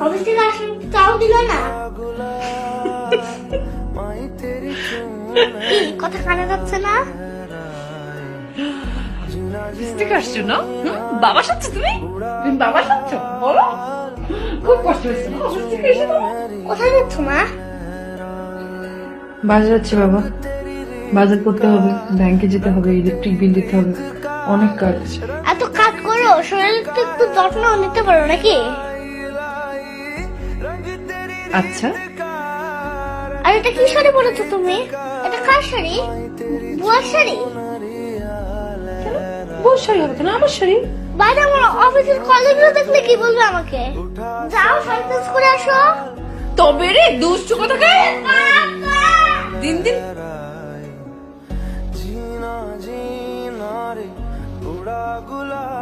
Office থেকে আসলে চাও দিল না। কি কথা কানে যাচ্ছে না? থেকে আসছো না? বাবা সাচ্ছ তুমি বাবা সাচ্ছ বলো, খুব কষ্ট হয়েছে না অফিস থেকে এসে? কোথায় যাচ্ছ মা? বাজার যাচ্ছি বাবা, বাজার করতে হবে, ব্যাংকে যেতে হবে, ইলেকট্রিক বিল দিতে হবে, অনেক কাজ। এত কাজ করো, শরীরের তো একটু যত্ন নিতে পারো নাকি? আচ্ছা, আর এটা কি শাড়ি পরেছো তুমি? এটা কার শাড়ি? বুয়ার শাড়ি? বউর শাড়ি হবে কেন? আমার শাড়ি। বাইরে আমার অফিসের কলিগরা দেখলে কি বলবে আমাকে? যাও শাড়ি চেঞ্জ করে আসো। তবে রে দুষ্টু কথা গায়ে দিন দিন जीना जीना रे उड़ा गुलाब